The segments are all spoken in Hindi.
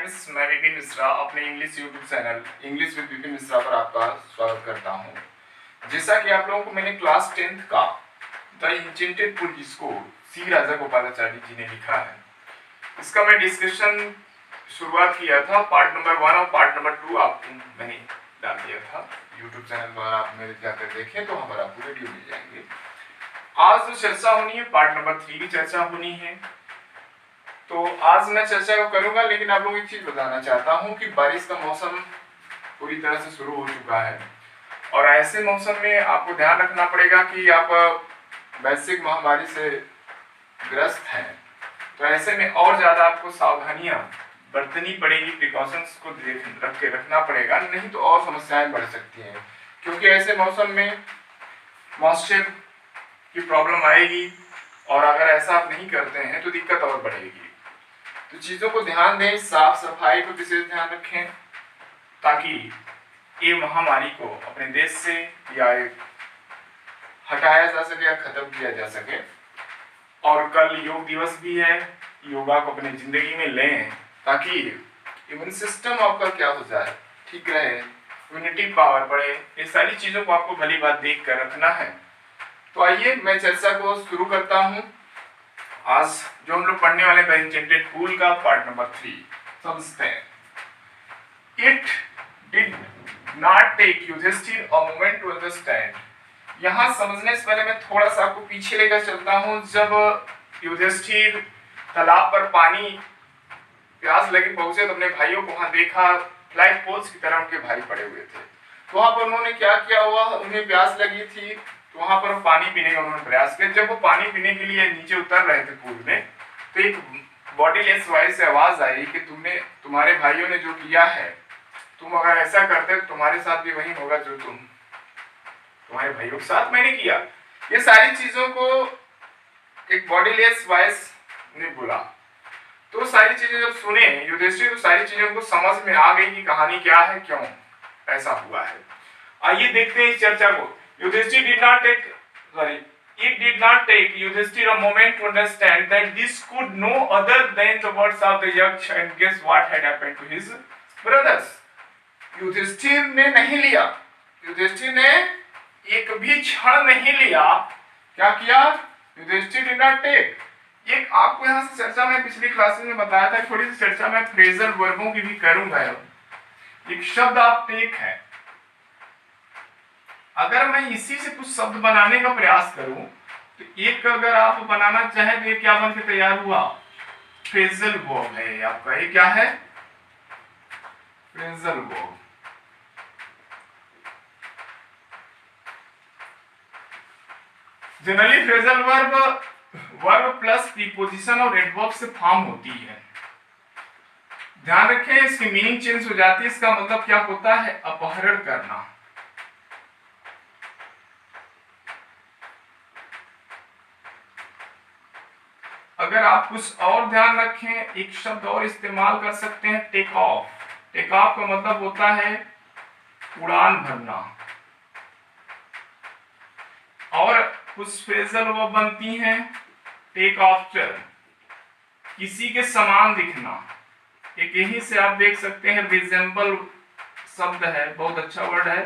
फ्रेंड्स, मैं विपिन मिश्रा अपने English YouTube channel English with Vipin Mishra पर आपका स्वागत करता हूं। जैसा कि आप लोगों को मैंने क्लास 10th का द इंचेंटेड पुल जिसको सी राजागोपालाचारी जी ने लिखा है, इसका मैं डिस्कशन शुरुआत किया था। पार्ट नंबर 1 और पार्ट नंबर 2 आपको मैंने डाल दिया था यूट्यूब चैनल पर। आप मेरे जाकर देखें तो हमारा पूरे वीडियो मिल जाएंगे। आज जो चर्चा होनी है पार्ट नंबर 3 की चर्चा होनी है। तो आज मैं चर्चा को करूंगा, लेकिन आप लोगों को एक चीज बताना चाहता हूं कि बारिश का मौसम पूरी तरह से शुरू हो चुका है और ऐसे मौसम में आपको ध्यान रखना पड़ेगा कि आप वैश्विक महामारी से ग्रस्त हैं। तो ऐसे में और ज्यादा आपको सावधानियां बरतनी पड़ेगी, प्रिकॉशंस को रख के रखना पड़ेगा, नहीं तो और समस्याएं बढ़ सकती हैं। क्योंकि ऐसे मौसम में मॉइस्चर की प्रॉब्लम आएगी और अगर ऐसा आप नहीं करते हैं तो दिक्कत और बढ़ेगी। तो चीजों को ध्यान दें, साफ सफाई को विशेष ध्यान रखें ताकि ये महामारी को अपने देश से या हटाया जा सके या खत्म किया जा सके। और कल योग दिवस भी है, योगा को अपनी जिंदगी में लें ताकि इम्यून सिस्टम आपका क्या हो जाए, ठीक रहे, इम्यूनिटी पावर बढ़े। ये सारी चीजों को आपको भली बात देख कर रखना है। तो आइए मैं चर्चा को शुरू करता हूं। आज जो हम लोग पढ़ने वाले द इंचेंटेड पुल का पार्ट नंबर 3 समझते हैं। It did not take Yudhishthir a moment to understand. यहां समझने से पहले मैं थोड़ा सा आपको पीछे लेकर चलता हूं। जब युधिष्ठिर तालाब पर पानी प्यास लगी पहुंचे तो अपने भाइयों को वहां देखा, फ्लैग पोल्स की तरह उनके भाई पड़े हुए थे। तो वहां पर उन्होंने क्या किया हुआ, उन्हें प्यास लगी थी तो वहां पर पानी पीने का उन्होंने प्रयास किया। जब वो पानी पीने के लिए नीचे उतर रहे थे पूल में, तो एक बॉडीलेस वॉइस से आवाज आई कि तुम्हारे भाइयों ने जो किया है, तुम अगर ऐसा करते तो तुम्हारे साथ भी वही होगा जो तुम्हारे भाइयों के साथ मैंने किया। ये सारी चीजों को एक बॉडीलेस वॉइस ने बोला। तो सारी चीजें जब सुने युधिष्ठिर, तो सारी चीजों को समझ में आ गई कि कहानी क्या है, क्यों ऐसा हुआ है। आइए देखते हैं इस चर्चा को। Yudhishthir it did not take Yudhishthir a moment to understand that this could no other than the words of the Yaksh, and guess what had happened to his brothers. Yudhishthir ने नहीं लिया, युधिष्ठिर ने एक भी क्षण नहीं लिया। क्या किया? Yudhishthir did not take। एक आपको यहाँ से चर्चा में पिछली क्लासेस में बताया था, थोड़ी सी चर्चा में फ्रेजल वर्बों की भी करूंगा। एक शब्द आप टेक है, अगर मैं इसी से कुछ शब्द बनाने का प्रयास करूं तो एक अगर आप बनाना चाहें तो ये क्या बन के तैयार हुआ? फ्रेजल वर्ब है आपका। ये क्या है? Phrasal verb. Generally phrasal verb plus preposition और एडवर्ब से फॉर्म होती है। ध्यान रखें, इसकी मीनिंग चेंज हो जाती है। इसका मतलब क्या होता है? अपहरण करना। अगर आप कुछ और ध्यान रखें, एक शब्द और इस्तेमाल कर सकते हैं, टेक ऑफ। टेक ऑफ का मतलब होता है उड़ान भरना। और कुछ फ्रेजल वर्ब बनती हैं, टेक आफ्टर, किसी के समान दिखना। एक यहीं से आप देख सकते हैं रिजेंबल शब्द है, बहुत अच्छा वर्ड है।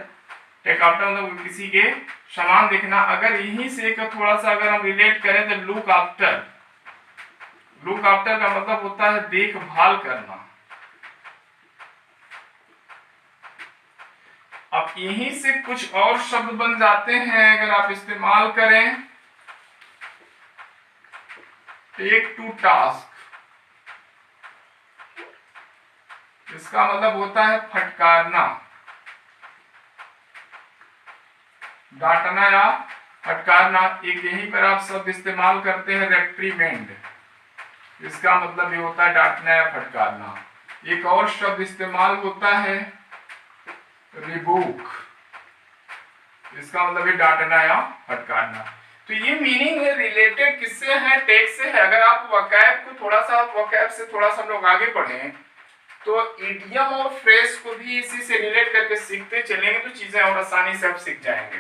टेक आफ्टर मतलब किसी के समान दिखना। अगर यहीं से थोड़ा सा अगर हम रिलेट करें तो लुक आफ्टर। लुक आफ्टर का मतलब होता है देखभाल करना। अब यहीं से कुछ और शब्द बन जाते हैं अगर आप इस्तेमाल करें, टेक टू टास्क। इसका मतलब होता है फटकारना, डांटना या फटकारना। एक यहीं पर आप शब्द इस्तेमाल करते हैं रेप्रीमेंड। इसका मतलब ये होता है डांटना या फटकारना। एक और शब्द इस्तेमाल होता है रिबूक। इसका मतलब है डांटना या फटकारना। तो ये मीनिंग है रिलेटेड किससे है? टेक से है। अगर आप वोकैब को थोड़ा सा, वोकैब से थोड़ा सा हम लोग आगे बढ़ें तो इडियम और फ्रेज को भी इसी से रिलेट करके सीखते चलेंगे तो चीजें और आसानी से आप सीख जाएंगे।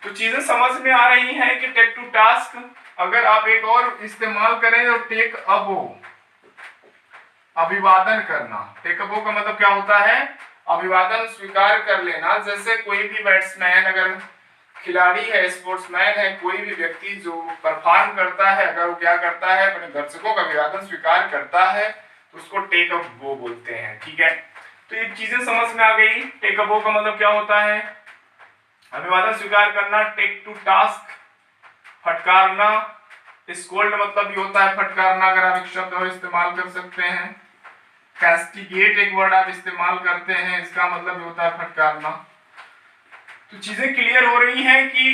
तो चीजें समझ में आ रही हैं कि टेक टू टास्क। अगर आप एक और इस्तेमाल करें तो टेक अबो। अभिवादन करना। टेक अ बो का मतलब क्या होता है? अभिवादन स्वीकार कर लेना। जैसे कोई भी बैट्समैन, अगर खिलाड़ी है, स्पोर्ट्समैन है, कोई भी व्यक्ति जो परफॉर्म करता है, अगर वो क्या करता है, अपने दर्शकों का अभिवादन स्वीकार करता है तो उसको टेक अ बो बोलते हैं। ठीक है, तो ये चीजें समझ में आ गई। टेक अ बो का मतलब क्या होता है? अभिवादन स्वीकार करना। टेक टू टास्क, फटकारना। स्कोल्ड मतलब भी होता है फटकारना, अगर आप एक शब्द और इस्तेमाल कर सकते हैं। कैस्टिगेट एक वर्ड आप इस्तेमाल करते हैं, इसका मतलब भी होता है फटकारना। तो चीजें क्लियर हो रही हैं कि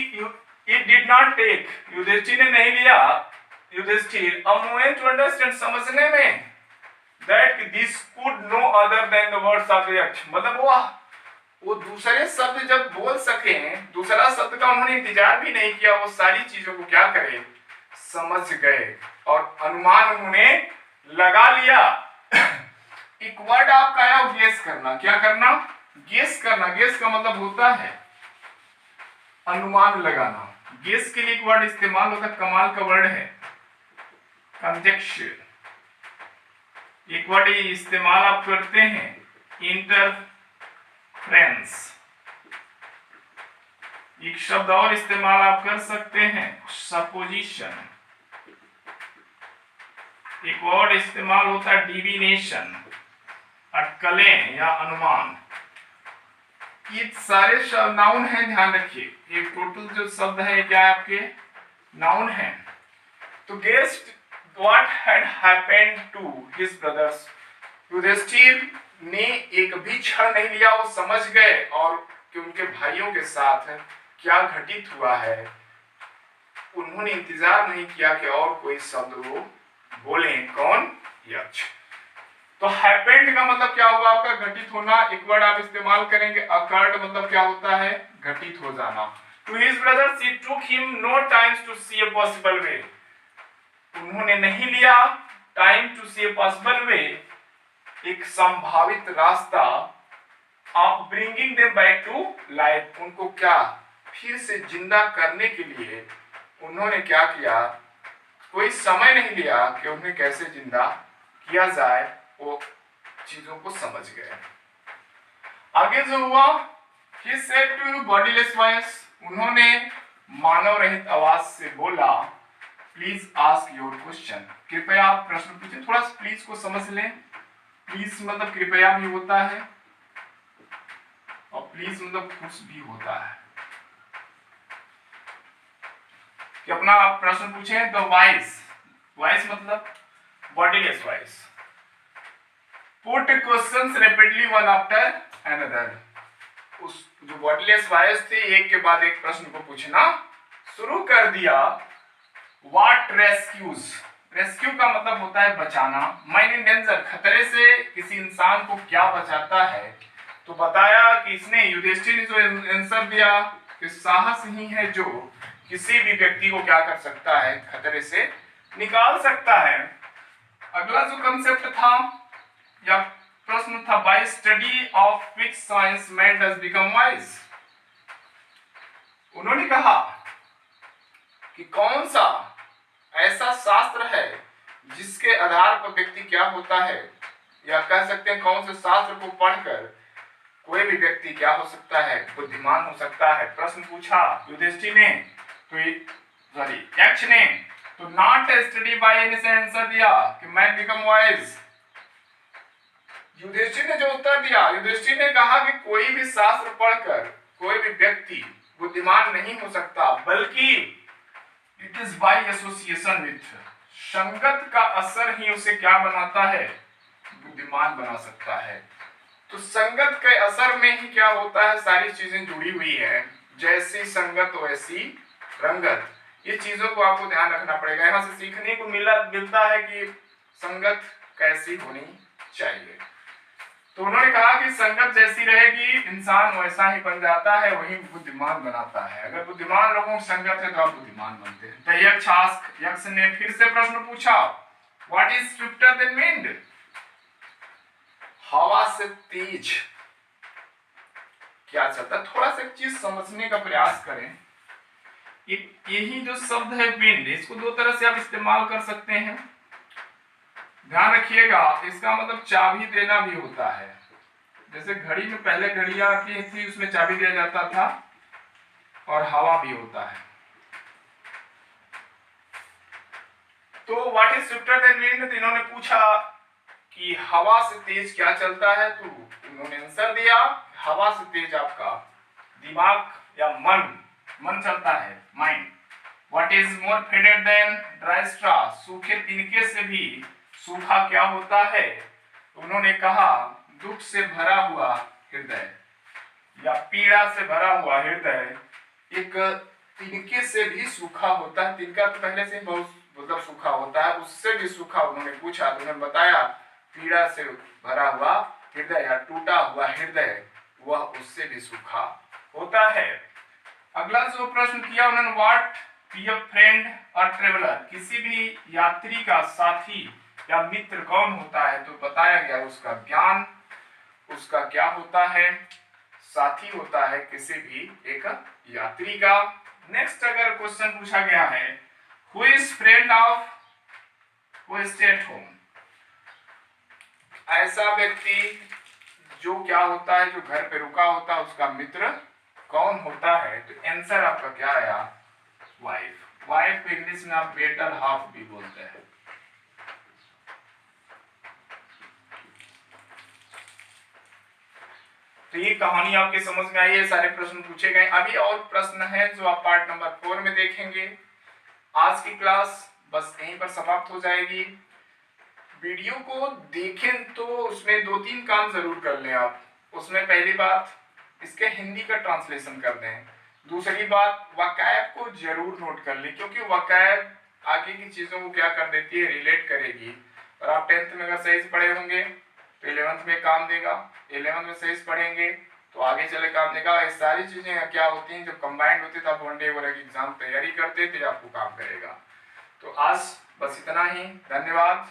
it did not take, Yudhishthir ने नहीं लिया, Yudhishthir a moment to understand, समझने में, that this could no other than the words of the Yaksha. मतलब वो दूसरे शब्द जब बोल सके, दूसरा शब्द का उन्होंने इंतजार भी नहीं किया, वो सारी चीजों को क्या करे, समझ गए और अनुमान उन्होंने लगा लिया। एक वर्ड आपका आया गेस करना। क्या करना? गेस करना। गेस का मतलब होता है अनुमान लगाना। गेस के लिए एक वर्ड इस्तेमाल होता है, कमाल का वर्ड है कंजक्शन। एक वर्ड इस्तेमाल आप करते हैं, इंटरफ्रेंस। एक शब्द और इस्तेमाल आप कर सकते हैं, सपोजिशन। एक वर्ड इस्तेमाल होता है डिविनेशन, अटकलें या अनुमान। ये सारे शब्द नाउन हैं, ध्यान रखिए। ये टोटल जो शब्द है क्या है? आपके नाउन है। तो guessed what had happened to his brothers, Yudhishthir ने एक भी क्षण नहीं लिया, वो समझ गए और कि उनके भाइयों के साथ क्या घटित हुआ है। उन्होंने इंतजार नहीं किया कि और कोई शब्द वो बोले। कौन? यक्ष। तो हैपेंड का मतलब क्या हुआ आपका? घटित होना। एक वर्ड आप इस्तेमाल करेंगे अकर्ड, मतलब क्या होता है? घटित हो जाना। To his brothers it took him no times to see a possible way, उन्होंने नहीं लिया time to see a possible way, एक संभावित रास्ता, of bringing them back to life, उनको क्या फिर से जिंदा करने के लिए उन्होंने क्या किया? कोई समय नहीं लिया कि उन्हें कैसे जिंदा किया जाए, वो चीजों को समझ गए। आगे जो हुआ, he said to bodiless voice, उन्होंने मानव रहित आवाज से बोला, प्लीज आस्क योर क्वेश्चन, कृपया आप प्रश्न पूछें। थोड़ा प्लीज को समझ लें। प्लीज मतलब कृपया भी होता है और प्लीज मतलब खुश भी होता है कि अपना आप प्रश्न पूछें। द वॉइस, वॉइस मतलब bodiless voice, put questions repeatedly one after another, उस जो बॉडीलेस वॉइस थी एक के बाद एक प्रश्न को पूछना शुरू कर दिया। व्हाट रेस्क्यूज, रेस्क्यू का मतलब होता है बचाना। मैन इन डेंजर, खतरे से किसी इंसान को क्या बचाता है? तो बताया कि इसने, युधिष्ठिर ने जो आंसर दिया कि साहस ही है जो किसी भी व्यक्ति को क्या कर सकता है, खतरे से निकाल सकता है। अगला जो कंसेप्ट था या प्रश्न था, bye study of which science man does become wise, उन्होंने कहा कि कौन सा ऐसा शास्त्र है जिसके आधार पर व्यक्ति क्या होता है, या कह सकते हैं कौन से शास्त्र को पढ़कर कोई भी व्यक्ति क्या हो सकता है, बुद्धिमान हो सकता है। प्रश्न पूछा युधिष्ठिर ने, तो सॉरी यक्ष ने, तो नॉट स्टडी बाय एनी से आंसर दिया कि मैन बिकम वाइज। युधिष्ठिर ने जो उत्तर दिया, युधिष्ठिर ने कहा कि कोई भी शास्त्र पढ़कर कोई भी व्यक्ति बुद्धिमान नहीं हो सकता, बल्कि it is by association with, संगत का असर ही उसे क्या बनाता है, बुद्धिमान बना सकता है। तो संगत के असर में ही क्या होता है, सारी चीजें जुड़ी हुई है, जैसी संगत वैसी रंगत। ये चीजों को आपको ध्यान रखना पड़ेगा। यहाँ से सीखने को मिलता है कि संगत कैसी होनी चाहिए। तो उन्होंने कहा कि संगत जैसी रहेगी इंसान वैसा ही बन जाता है, वही बुद्धिमान बनाता है। अगर बुद्धिमान लोगों की संगत है तो आप बुद्धिमान बनते हैं। तो यक्ष ने फिर से प्रश्न पूछा, what is swifter than wind, हवा से तेज क्या चलता है? थोड़ा सा एक चीज समझने का प्रयास करें। यही जो शब्द है विंड, इसको दो तरह से आप इस्तेमाल कर सकते हैं। ध्यान रखिएगा, इसका मतलब चाबी देना भी होता है। जैसे घड़ी में पहले घड़ियां आती थी, उसमें चाबी दिया जाता था, और हवा भी होता है। तो what is swifter than wind, इन्होंने पूछा कि हवा से तेज क्या चलता है, तो उन्होंने आंसर दिया हवा से तेज आपका दिमाग या मन चलता है, mind. What is more faded than dry straw, सूखे तिनके से भी सूखा क्या होता है, उन्होंने कहा दुख से भरा हुआ हृदय या पीड़ा से भरा हुआ हृदय एक तिनके से भी सूखा होता है। तिनका तो पहले से ही बहुत मतलब सूखा होता है, उससे भी सूखा उन्होंने पूछा, तो उन्होंने बताया पीड़ा से भरा हुआ हृदय या टूटा हुआ हृदय वह उससे भी सूखा होता है। अगला जो प्रश्न किया उन्होंने, व्हाट बी अ फ्रेंड और ट्रेवलर, किसी भी यात्री का साथी या मित्र कौन होता है, तो बताया गया उसका ज्ञान, उसका क्या होता है, साथी होता है किसी भी एक यात्री का। नेक्स्ट अगर क्वेश्चन पूछा गया है, who is friend of who stay at home, ऐसा व्यक्ति जो क्या होता है, जो घर पे रुका होता है, उसका मित्र कौन होता है, तो आंसर आपका क्या आया, वाइफ। वाइफ इंग्लिश में आप बेटर हाफ भी बोलते हैं। तो ये कहानी आपके समझ में आई है, सारे प्रश्न पूछे गए। अभी और प्रश्न है जो आप पार्ट नंबर 4 में देखेंगे। आज की क्लास बस यहीं पर समाप्त हो जाएगी। वीडियो को देखें तो उसमें 2-3 काम जरूर कर लें आप। उसमें पहली बात इसके हिंदी का ट्रांसलेशन कर दें, दूसरी बात वकायब को जरूर नोट कर लें, क्योंकि वकायब आगे की चीजों को क्या कर देती है, रिलेट करेगी। और आप 10th में अगर सही से पढ़े होंगे तो 11th में काम देगा, 11th में सही से पढ़ेंगे तो आगे चले काम देगा। ये सारी चीजें क्या होती हैं, जब कंबाइंड होती है, आप वनडे वगैरह की एग्जाम तैयारी करते थे, आपको काम करेगा। तो आज बस इतना ही, धन्यवाद।